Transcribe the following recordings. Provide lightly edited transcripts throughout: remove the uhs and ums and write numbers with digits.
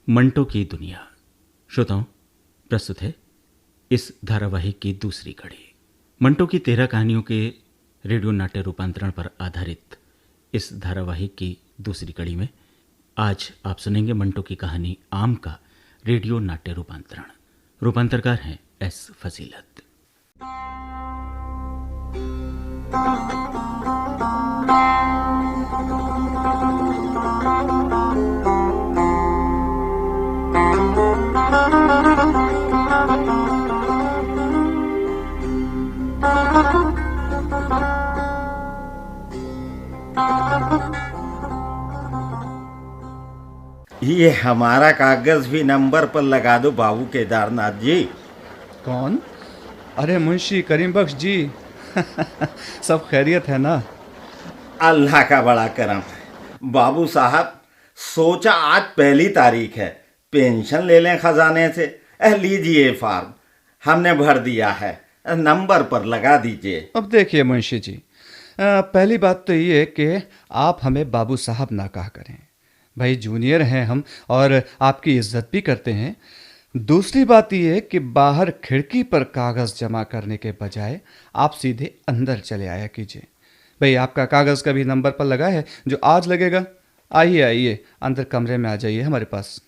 मंटो की दुनिया। श्रोताओं, प्रस्तुत है इस धारावाहिक की दूसरी कड़ी। मंटो की 13 कहानियों के रेडियो नाट्य रूपांतरण पर आधारित इस धारावाहिक की दूसरी कड़ी में आज आप सुनेंगे मंटो की कहानी आम का रेडियो नाट्य रूपांतरण। रूपांतरकार हैं एस फजीलत। ये हमारा कागज भी नंबर पर लगा दो बाबू केदारनाथ जी। कौन? अरे मुंशी करीम बख्श जी। सब खैरियत है ना? अल्लाह का बड़ा करम है बाबू साहब। सोचा आज पहली तारीख है, पेंशन ले लें खजाने से। लीजिए फॉर्म, हमने भर दिया है, नंबर पर लगा दीजिए। अब देखिए मुंशी जी, पहली बात तो ये कि आप हमें बाबू साहब ना कहा करें। भाई जूनियर हैं हम और आपकी इज्जत भी करते हैं। दूसरी बात यह कि बाहर खिड़की पर कागज़ जमा करने के बजाय आप सीधे अंदर चले आया कीजिए। भाई आपका कागज़ कभी नंबर पर लगा है जो आज लगेगा? आइए आइए, अंदर कमरे में आ जाइए हमारे पास।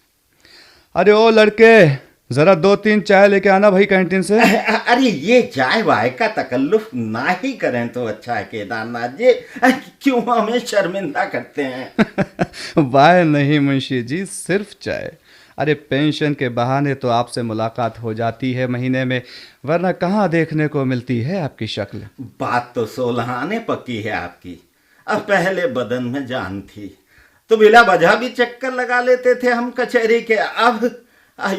अरे ओ लड़के, ज़रा 2-3 चाय लेके आना भाई कैंटीन से। अरे ये चाय वाय का तकल्लुफ ना ही करें तो अच्छा है केदारनाथ जी। क्यों हमें शर्मिंदा करते हैं? वाह नहीं मुंशी जी, सिर्फ चाय। अरे पेंशन के बहाने तो आपसे मुलाकात हो जाती है महीने में, वरना कहाँ देखने को मिलती है आपकी शक्ल। बात तो सोलहाने पक्की है आपकी। अब पहले बदन में जान थी तो बिला वजह भी चक्कर लगा लेते थे हम कचहरी के। अब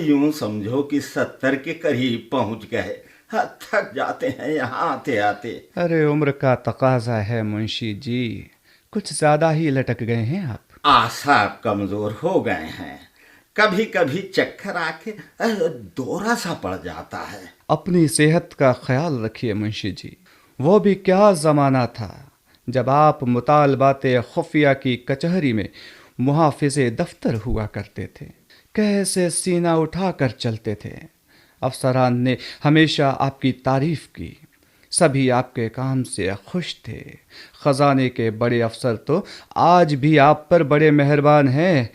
यूं समझो कि 70 के करीब पहुंच गए। थक जाते हैं यहाँ आते आते। अरे उम्र का तकाजा है मुंशी जी, कुछ ज्यादा ही लटक गए हैं आप। आसाब कमजोर हो गए हैं, कभी कभी चक्कर आके दौरा सा पड़ जाता है। अपनी सेहत का ख्याल रखिए मुंशी जी। वो भी क्या ज़माना था जब आप मुतालबाते खुफिया की कचहरी में मुहाफिज़े दफ्तर हुआ करते थे। कैसे सीना उठा कर चलते थे। अफसरान ने हमेशा आपकी तारीफ की, सभी आपके काम से खुश थे। ख़जाने के बड़े अफसर तो आज भी आप पर बड़े मेहरबान हैं।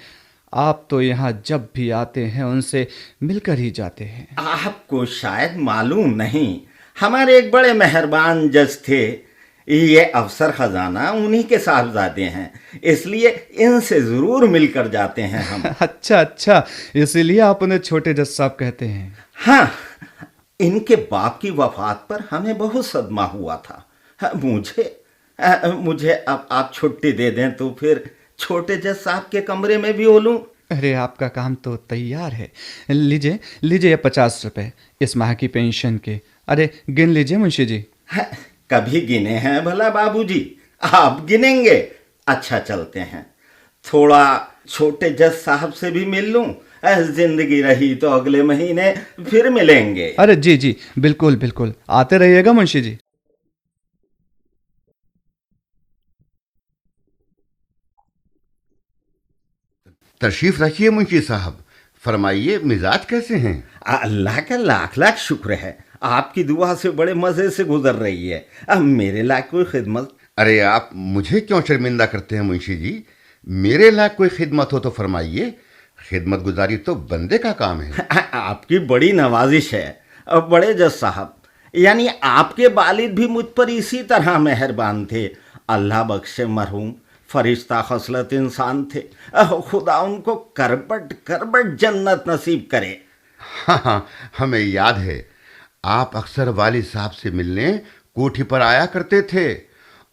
आप तो यहाँ जब भी आते हैं उनसे मिलकर ही जाते हैं। आपको शायद मालूम नहीं, हमारे एक बड़े मेहरबान जज थे। ये अफसर खजाना उन्हीं के साहबजादे हैं, इसलिए इनसे जरूर मिलकर जाते हैं हम। अच्छा अच्छा, इसीलिए आप उन्हें छोटे जज साहब कहते हैं। हाँ, इनके बाप की वफात पर हमें बहुत सदमा हुआ था। मुझे अब आप छुट्टी दे दें तो फिर छोटे जज साहब के कमरे में भी हो लूं। अरे आपका काम तो तैयार है। लीजिए लीजिए 50 रुपए इस माह की पेंशन के। अरे गिन लीजिए मुंशी जी। कभी गिने हैं भला बाबूजी? आप गिनेंगे? अच्छा चलते हैं, थोड़ा छोटे जज साहब से भी मिल लूं। जिंदगी रही तो अगले महीने फिर मिलेंगे। अरे जी जी, बिल्कुल बिल्कुल, आते रहिएगा मुंशी जी। तशरीफ रखिए मुंशी साहब, फरमाइए मिजाज कैसे हैं? अल्लाह का लाख लाख शुक्र है, आपकी दुआ से बड़े मजे से गुजर रही है। अब मेरे लायक कोई खिदमत? अरे आप मुझे क्यों शर्मिंदा करते हैं मुंशी जी? मेरे लायक कोई खिदमत हो तो फरमाइए। खिदमत गुजारी तो बंदे का काम है। आपकी बड़ी नवाजिश है बड़े जज साहब। यानी आपके वालिद भी मुझ पर इसी तरह मेहरबान थे। अल्लाह बख्शे मरहूम फरिश्ता खसलत इंसान थे। खुदा उनको करबट करबट जन्नत नसीब करे। हाँ हाँ, हमें याद है, आप अक्सर वालिद साहब से मिलने कोठी पर आया करते थे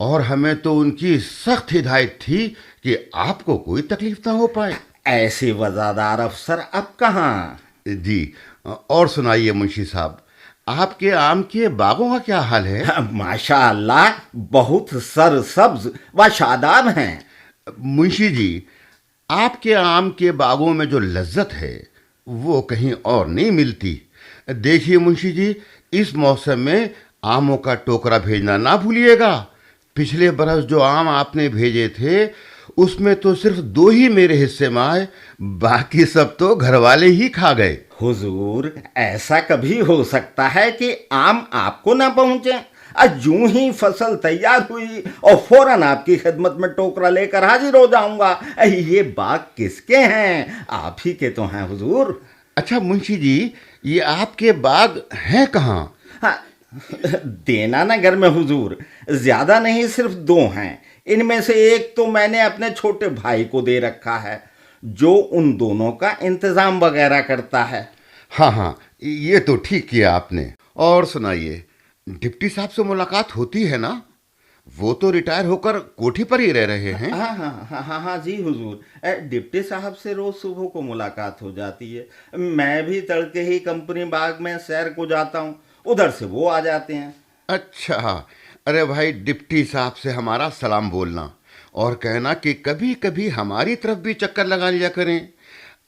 और हमें तो उनकी सख्त हिदायत थी कि आपको कोई तकलीफ ना हो पाए। ऐसे वज़ादार अफसर अब कहाँ? जी, और सुनाइए मुंशी साहब, आपके आम के बागों का क्या हाल है? माशाअल्लाह बहुत सरसब्ज व शादाब हैं। मुंशी जी, आपके आम के बागों में जो लज्जत है वो कहीं और नहीं मिलती। देखिए मुंशी जी, इस मौसम में आमों का टोकरा भेजना ना भूलिएगा। पिछले बरस जो आम आपने भेजे थे उसमें तो सिर्फ 2 ही मेरे हिस्से में आए, बाकी सब तो घर वाले ही खा गए। हुजूर, ऐसा कभी हो सकता है कि आम आपको ना पहुंचे? यूं ही फसल तैयार हुई और फौरन आपकी खिदमत में टोकरा लेकर हाजिर हो जाऊंगा। ये बाग किसके हैं? आप ही के तो हैं हुजूर। अच्छा मुंशी जी, ये आपके बाग हैं कहाँ? हाँ, देना नगर में हुजूर। ज्यादा नहीं, सिर्फ 2 हैं। इनमें से एक तो मैंने अपने छोटे भाई को दे रखा है, जो उन दोनों का इंतजाम वगैरह करता है। हाँ हाँ, ये तो ठीक किया आपने। और सुनाइए, डिप्टी साहब से मुलाकात होती है ना? वो तो रिटायर होकर कोठी पर ही रह रहे हैं। हाँ हाँ हाँ हाँ हाँ जी हुजूर। डिप्टी साहब से रोज सुबह को मुलाकात हो जाती है। मैं भी तड़के ही कंपनी बाग में सैर को जाता हूँ, उधर से वो आ जाते हैं। अच्छा, अरे भाई डिप्टी साहब से हमारा सलाम बोलना और कहना कि कभी कभी हमारी तरफ भी चक्कर लगा लिया करें।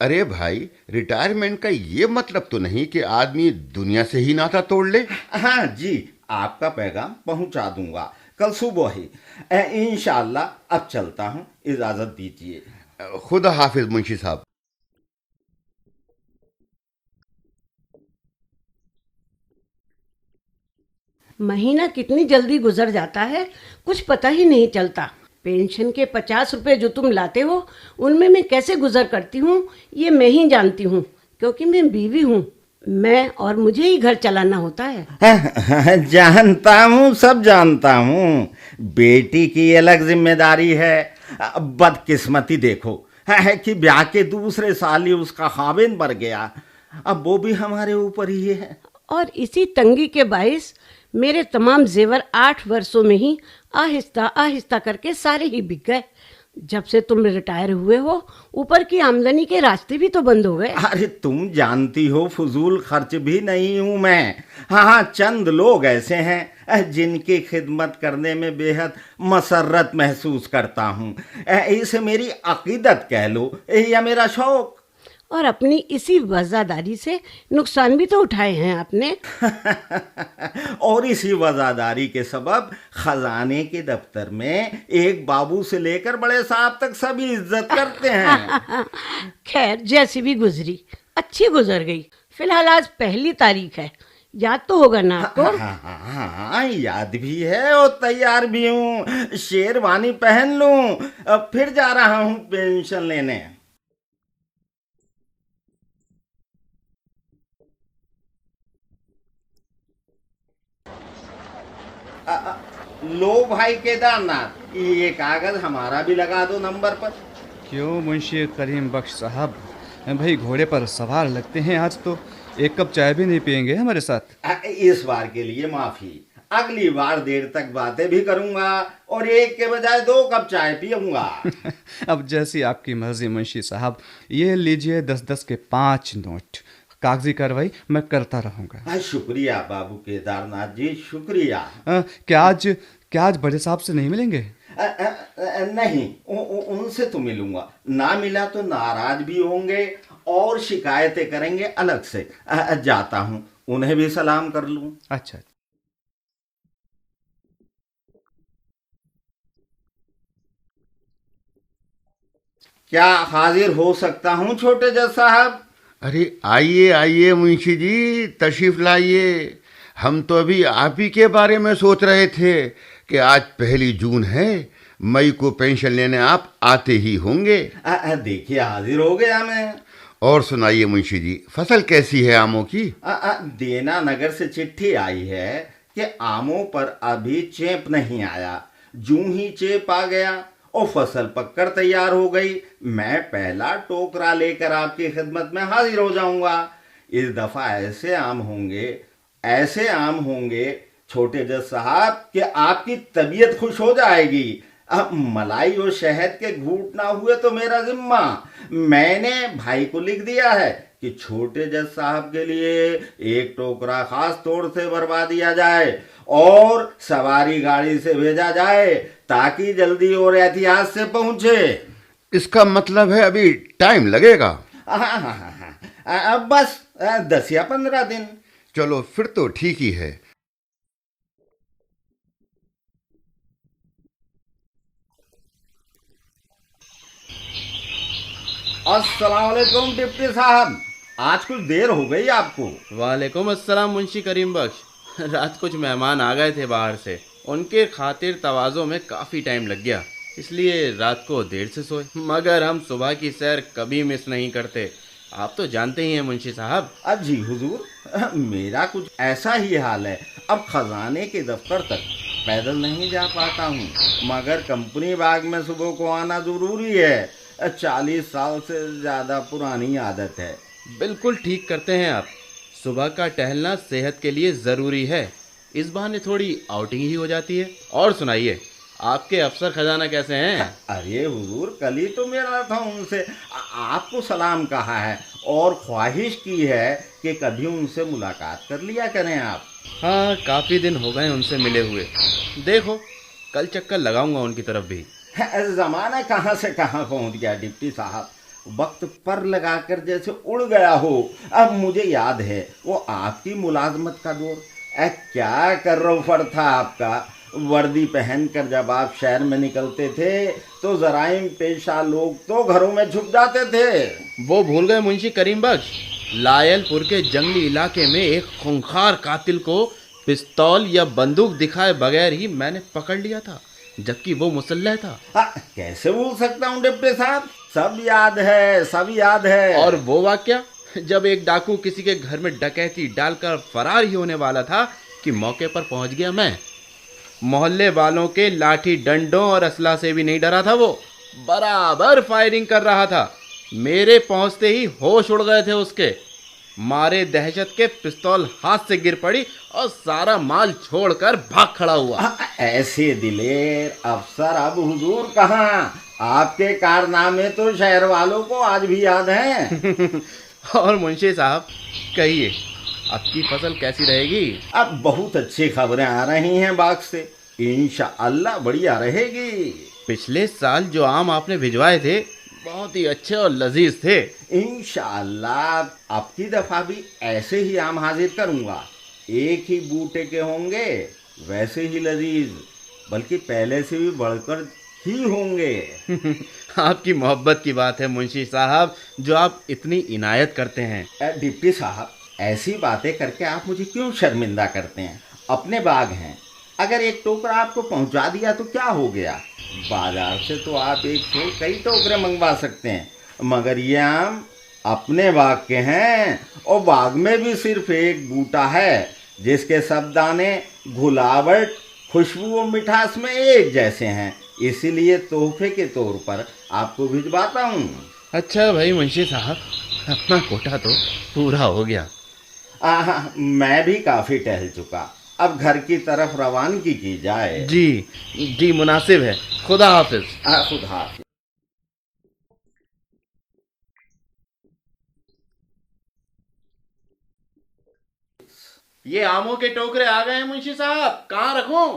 अरे भाई, रिटायरमेंट का ये मतलब तो नहीं कि आदमी दुनिया से ही नाता तोड़ ले। हाँ जी, आपका पैगाम पहुंचा दूंगा कल सुबह ही इंशाअल्लाह। अब चलता हूँ, इजाजत दीजिए। खुदा हाफिज मुंशी साहब। महीना कितनी जल्दी गुजर जाता है, कुछ पता ही नहीं चलता। पेंशन के 50 रुपए जो तुम लाते हो, उनमें मैं कैसे गुजर करती हूँ ये मैं ही जानती हूँ, क्योंकि मैं बीवी हूँ। मैं और मुझे ही घर चलाना होता है। जानता हूँ, सब जानता हूँ। बेटी की अलग जिम्मेदारी है। बदकिस्मती देखो है कि ब्याह के दूसरे साल ही उसका खाविंद मर गया। अब वो भी हमारे ऊपर ही है। और इसी तंगी के बाइस मेरे तमाम जेवर 8 वर्षों में ही आहिस्ता आहिस्ता करके सारे ही बिक गए। जब से तुम रिटायर हुए हो, ऊपर की आमदनी के रास्ते भी तो बंद हो गए। अरे तुम जानती हो, फजूल खर्च भी नहीं हूं मैं। हाँ हाँ, चंद लोग ऐसे हैं जिनकी खिदमत करने में बेहद मसरत महसूस करता हूँ। इसे मेरी अकीदत कह लो या मेरा शौक। और अपनी इसी वजादारी से नुकसान भी तो उठाए हैं आपने। और इसी वजादारी के सबब खजाने के दफ्तर में एक बाबू से लेकर बड़े साहब तक सभी इज्जत करते हैं। खैर, जैसी भी गुजरी अच्छी गुजर गई। फिलहाल आज 1 तारीख है, याद तो होगा ना आपको? हाँ, याद भी है और तैयार भी हूँ। शेरवानी पहन लूं, अब फिर जा रहा हूँ पेंशन लेने। लो भाई केदारनाथ, ये कागज हमारा भी लगा दो नंबर पर। क्यों मुंशी करीम बख्श साहब, भाई घोड़े पर सवार लगते हैं आज तो। 1 कप चाय भी नहीं पियेंगे हमारे साथ? इस बार के लिए माफी। अगली बार देर तक बातें भी करूंगा और एक के बजाय 2 कप चाय पीऊंगा। अब जैसी आपकी मर्जी मुंशी साहब। ये लीजिए 10-10 के 5 नोट। कागजी कार्रवाई मैं करता रहूंगा। शुक्रिया बाबू केदारनाथ जी, शुक्रिया। क्या आज बड़े साहब से नहीं मिलेंगे? नहीं, उनसे तो मिलूंगा। ना मिला तो नाराज भी होंगे और शिकायतें करेंगे अलग से। जाता हूं, उन्हें भी सलाम कर लूं। अच्छा। क्या हाजिर हो सकता हूं छोटे जज साहब? अरे आइए आइए मुंशी जी, तशरीफ लाइए। हम तो अभी आप ही के बारे में सोच रहे थे कि आज 1 जून है, मई को पेंशन लेने आप आते ही होंगे। देखिए, हाजिर हो गया मैं। और सुनाइए मुंशी जी, फसल कैसी है आमों की? देना नगर से चिट्ठी आई है कि आमों पर अभी चेप नहीं आया। जूं ही चेप आ गया और फसल पककर तैयार हो गई, मैं पहला टोकरा लेकर आपकी खिदमत में हाजिर हो जाऊंगा। इस दफा ऐसे आम होंगे छोटे जज साहब कि आपकी तबीयत खुश हो जाएगी। अब मलाई और शहद के घूंट ना हुए तो मेरा जिम्मा। मैंने भाई को लिख दिया है कि छोटे जज साहब के लिए 1 टोकरा खास तौर से भरवा दिया जाए और सवारी गाड़ी से भेजा जाए ताकि जल्दी और एहतियात से पहुंचे। इसका मतलब है अभी टाइम लगेगा? अब बस 10 या 15 दिन। चलो फिर तो ठीक ही है। अस्सलाम वालेकुम डिप्टी साहब, आज कुछ देर हो गई आपको। वालेकुम अस्सलाम मुंशी करीम बख्श। रात कुछ मेहमान आ गए थे बाहर से, उनके खातिर तवाज़ो में काफ़ी टाइम लग गया, इसलिए रात को देर से सोए। मगर हम सुबह की सैर कभी मिस नहीं करते, आप तो जानते ही हैं मुंशी साहब। जी हुजूर, मेरा कुछ ऐसा ही हाल है। अब खजाने के दफ्तर तक पैदल नहीं जा पाता हूँ, मगर कंपनी बाग में सुबह को आना जरूरी है। 40 साल से ज़्यादा पुरानी आदत है। बिल्कुल ठीक करते हैं आप, सुबह का टहलना सेहत के लिए ज़रूरी है, इस बहाने थोड़ी आउटिंग ही हो जाती है। और सुनाइए, आपके अफसर खजाना कैसे हैं? अरे हुजूर, कल ही तो मिला था उनसे। आपको सलाम कहा है और ख्वाहिश की है कि कभी उनसे मुलाकात कर लिया करें आप। हाँ, काफ़ी दिन हो गए उनसे मिले हुए। देखो, कल चक्कर लगाऊंगा उनकी तरफ भी। ज़माना कहाँ से कहाँ पहुँच गया डिप्टी साहब, वक्त पर लगाकर जैसे उड़ गया हो। अब मुझे याद है वो आपकी मुलाजमत का दौर। क्या कर्रफर था आपका। वर्दी पहनकर जब आप शहर में निकलते थे तो जराइम पेशा लोग तो घरों में छुप जाते थे। वो भूल गए मुंशी करीम बख्श, लायलपुर के जंगली इलाके में एक खूंखार कातिल को पिस्तौल या बंदूक दिखाए बगैर ही मैंने पकड़ लिया था, जबकि वो मुसल्लह था। कैसे भूल सकता हूँ डिप्टी साहब, सब याद है, सब याद है। और वो वाकया जब एक डाकू किसी के घर में डकैती डालकर फरार ही होने वाला था कि मौके पर पहुंच गया मैं। मोहल्ले वालों के लाठी डंडों और असला से भी नहीं डरा था, वो बराबर फायरिंग कर रहा था। मेरे पहुंचते ही होश उड़ गए थे उसके। मारे दहशत के पिस्तौल हाथ से गिर पड़ी और सारा माल छोड़कर भाग खड़ा हुआ। ऐसे दिलेर अफसर अब हुजूर कहाँ। आपके कारनामे तो शहर वालों को आज भी याद हैं। और मुंशी साहब कहिए, आपकी फसल कैसी रहेगी? अब बहुत अच्छी खबरें आ रही हैं बाग से, इंशाअल्लाह बढ़िया रहेगी। पिछले साल जो आम आपने भिजवाए थे बहुत ही अच्छे और लजीज थे। इंशाअल्लाह अब की दफा भी ऐसे ही आम हाजिर करूंगा। एक ही बूटे के होंगे, वैसे ही लजीज, बल्कि पहले से भी बढ़कर ही होंगे। आपकी मोहब्बत की बात है मुंशी साहब, जो आप इतनी इनायत करते हैं। डिप्टी साहब, ऐसी बातें करके आप मुझे क्यों शर्मिंदा करते हैं। अपने बाग हैं, अगर एक टोकरा आपको पहुंचा दिया तो क्या हो गया। बाजार से तो आप एक छोड़ कई टोकरे मंगवा सकते हैं, मगर ये आम अपने बाग के हैं और बाग में भी सिर्फ एक बूटा है जिसके सब दाने घुलावट, खुशबू और मिठास में एक जैसे हैं। इसीलिए तोहफे के तौर पर आपको भिजवाता हूँ। अच्छा भाई मुंशी साहब, अपना कोटा तो पूरा हो गया। मैं भी काफी टहल चुका, अब घर की तरफ रवानगी की जाए। जी जी, मुनासिब है। खुदा हाफिज। खुदा हाफिज। ये आमों के टोकरे आ गए हैं मुंशी साहब, कहाँ रखूं?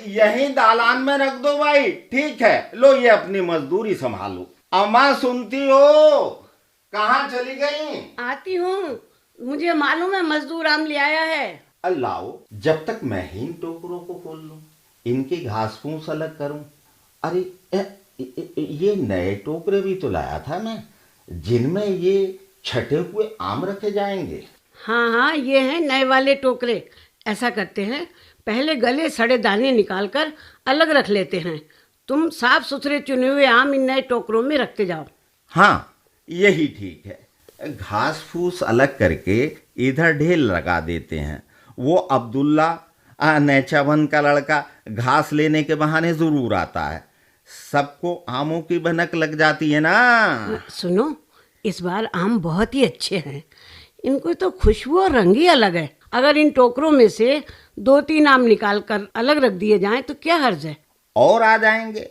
यही दालान में रख दो भाई। ठीक है, लो ये अपनी मजदूरी संभालो। अम्मा सुनती हो, कहाँ चली गई? आती हूँ, मुझे मालूम है मजदूर आम ले आया है। अल्लाह, जब तक मैं ही इन टोकरों को खोल लूं, इनकी घास फूस अलग करूं। अरे ये नए टोकरे भी तो लाया था मैं, जिनमें ये छटे हुए आम रखे जाएंगे। हाँ हाँ, ये हैं नए वाले टोकरे। ऐसा करते हैं, पहले गले सड़े दाने निकालकर अलग रख लेते हैं। तुम साफ सुथरे चुने हुए आम इन नए टोकरों में रखते जाओ। हाँ, यही ठीक है। घास फूस अलग करके इधर ढेर लगा देते हैं। वो अब्दुल्ला नेचावन का लड़का घास लेने के बहाने जरूर आता है। सबको आमों की भनक लग जाती है ना। सुनो, इस बार आम बहुत ही अच्छे हैं। इनको तो खुशबू और रंग ही अलग है। अगर इन टोकरों में से 2-3 आम निकाल कर अलग रख दिए जाएं तो क्या हर्ज है। और आ जाएंगे,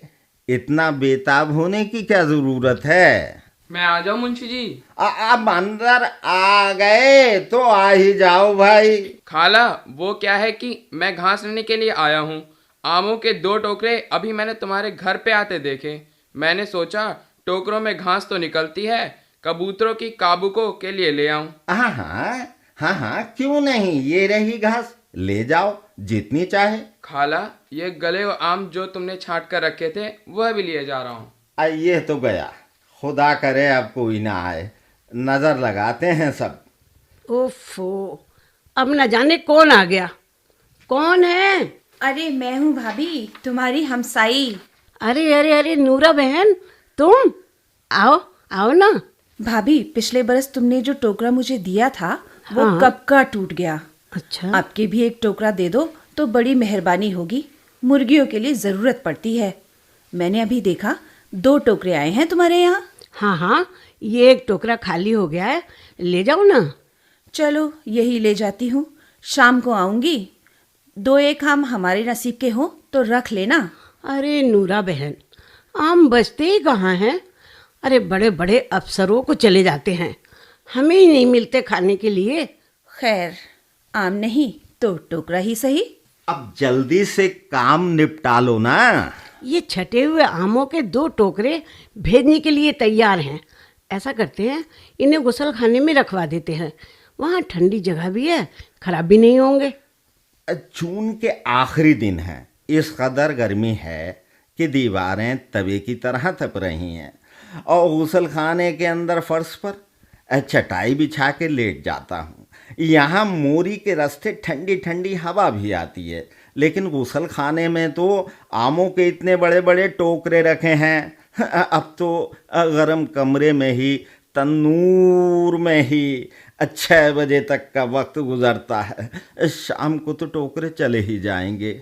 इतना बेताब होने की क्या जरूरत है। मैं आ जाऊं मुंशी जी? अब अंदर आ गए तो आ ही जाओ भाई। खाला, वो क्या है कि मैं घास लेने के लिए आया हूँ। आमों के 2 टोकरे अभी मैंने तुम्हारे घर पे आते देखे। मैंने सोचा टोकरों में घास तो निकलती है, कबूतरों की काबुकों के लिए ले आऊं। हाँ हाँ हाँ हाँ, क्यों नहीं, ये रही घास, ले जाओ जितनी चाहे। खाला, ये गले हुए आम जो तुमने छांट कर रखे थे वह भी लिए जा रहा हूँ। ये तो गया। खुदा करे अब कोई ना आए, नजर लगाते हैं सब। ओफो, अब न जाने कौन आ गया। कौन है? अरे मैं हूँ भाभी, तुम्हारी हमसाई। अरे अरे अरे नूरा बहन, तुम आओ आओ ना। भाभी, पिछले बरस तुमने जो टोकरा मुझे दिया था वो हाँ। कब का टूट गया। अच्छा, आपके भी एक टोकरा दे दो तो बड़ी मेहरबानी होगी, मुर्गियों के लिए ज़रूरत पड़ती है। मैंने अभी देखा 2 टोकरे आए हैं तुम्हारे यहाँ। हाँ हाँ, ये एक टोकरा खाली हो गया है, ले जाओ ना। चलो यही ले जाती हूँ, शाम को आऊँगी। 2-1 आम हमारे नसीब के हों तो रख लेना। अरे नूरा बहन, आम बचते ही कहाँ हैं? अरे बड़े बड़े अफसरों को चले जाते हैं, हमें ही नहीं मिलते खाने के लिए। खैर, आम नहीं तो टोकरा ही सही। अब जल्दी से काम निपटा लो ना। ये छटे हुए आमों के 2 टोकरे भेजने के लिए तैयार हैं। ऐसा करते हैं, इन्हें गुसल खाने में रखवा देते हैं, वहाँ ठंडी जगह भी है, खराब भी नहीं होंगे। जून के आखिरी दिन है, इस कदर गर्मी है कि दीवारें तवे की तरह तप रही हैं, और गुसल खाने के अंदर फर्श पर चटाई बिछा के लेट जाता हूँ। यहाँ मोरी के रास्ते ठंडी ठंडी हवा भी आती है, लेकिन गुसल खाने में तो आमों के इतने बड़े बड़े टोकरे रखे हैं। अब तो गरम कमरे में ही, तंदूर में ही 6 बजे तक का वक्त गुजरता है। शाम को तो टोकरे चले ही जाएंगे।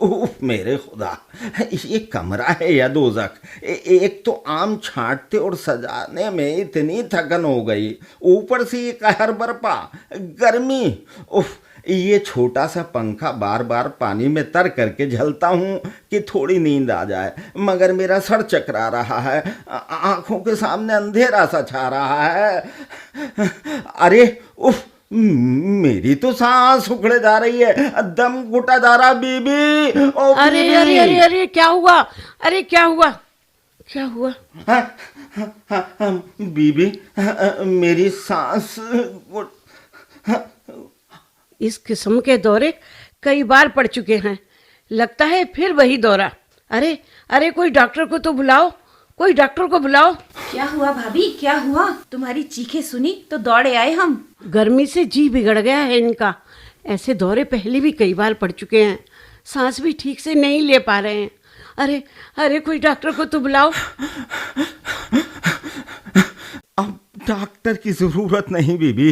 उफ, मेरे खुदा, ये कमरा है या दोजख। एक तो आम छांटते और सजाने में इतनी थकन हो गई, ऊपर से ये कहर बरपा गर्मी। उफ, ये छोटा सा पंखा बार बार पानी में तर करके झलता हूँ कि थोड़ी नींद आ जाए, मगर मेरा सर चकरा रहा है, आंखों के सामने अंधेरा सा छा रहा है। अरे उफ, मेरी तो सांस उखड़े जा रही है, दम घुटा जा रहा। बीबी, ओ अरे बीबी। अरे अरे अरे, क्या हुआ? अरे क्या हुआ? क्या हुआ? बीबी, मेरी सांस इस किस्म के दौरे कई बार पड़ चुके हैं, लगता है फिर वही दौरा। अरे अरे, कोई डॉक्टर को तो बुलाओ, कोई डॉक्टर को बुलाओ। क्या हुआ भाभी, क्या हुआ? तुम्हारी चीखें सुनी तो दौड़े आए हम। गर्मी से जी बिगड़ गया है इनका। ऐसे दौरे पहले भी कई बार पड़ चुके हैं, सांस भी ठीक से नहीं ले पा रहे हैं। अरे अरे, कोई डॉक्टर को तो बुलाओ। अब डॉक्टर की जरूरत नहीं बीबी,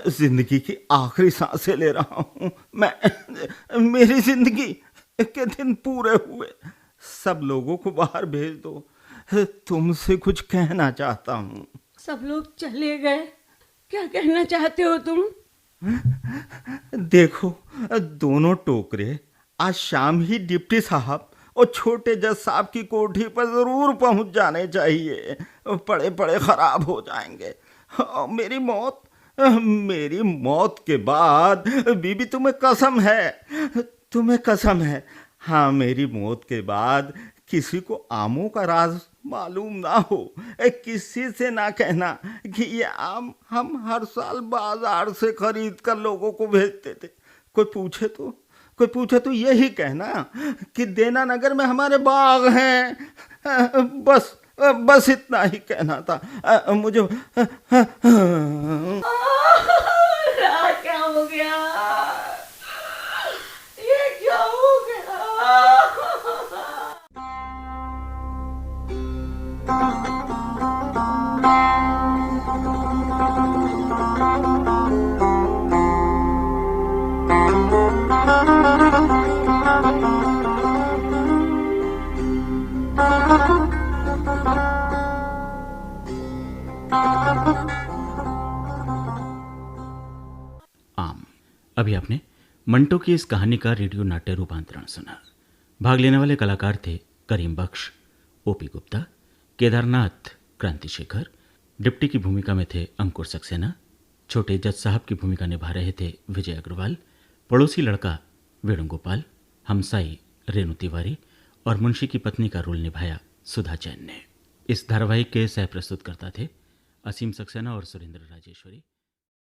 जिंदगी की आखिरी सांसें ले रहा हूँ मैं। मेरी जिंदगी के दिन पूरे हुए, सब लोगों को बाहर भेज दो, तुमसे कुछ कहना चाहता हूँ। सब लोग चले गए, क्या कहना चाहते हो तुम? देखो, दोनों टोकरे आज शाम ही डिप्टी साहब और छोटे जज साहब की कोठी पर जरूर पहुंच जाने चाहिए, पड़े पड़े खराब हो जाएंगे। और मेरी मौत के बाद बीबी, तुम्हें कसम है, हाँ, मेरी मौत के बाद किसी को आमों का राज मालूम ना हो, किसी से ना कहना कि ये आम हम हर साल बाजार से खरीद कर लोगों को भेजते थे। कोई पूछे तो यही कहना कि देना नगर में हमारे बाग हैं। बस इतना ही कहना था मुझे। क्या हो गया? ये क्या हो गया? आम। अभी आपने मंटो की इस कहानी का रेडियो नाट्य रूपांतरण सुना। भाग लेने वाले कलाकार थे करीम बख्श, ओपी गुप्ता, केदारनाथ क्रांतिशेखर, डिप्टी की भूमिका में थे अंकुर सक्सेना, छोटे जज साहब की भूमिका निभा रहे थे विजय अग्रवाल, पड़ोसी लड़का वेणुगोपाल, हमसाई रेणु तिवारी और मुंशी की पत्नी का रोल निभाया सुधा जैन ने। इस धारावाहिक के सह प्रस्तुतकर्ता थे असीम सक्सेना और सुरेंद्र राजेश्वरी।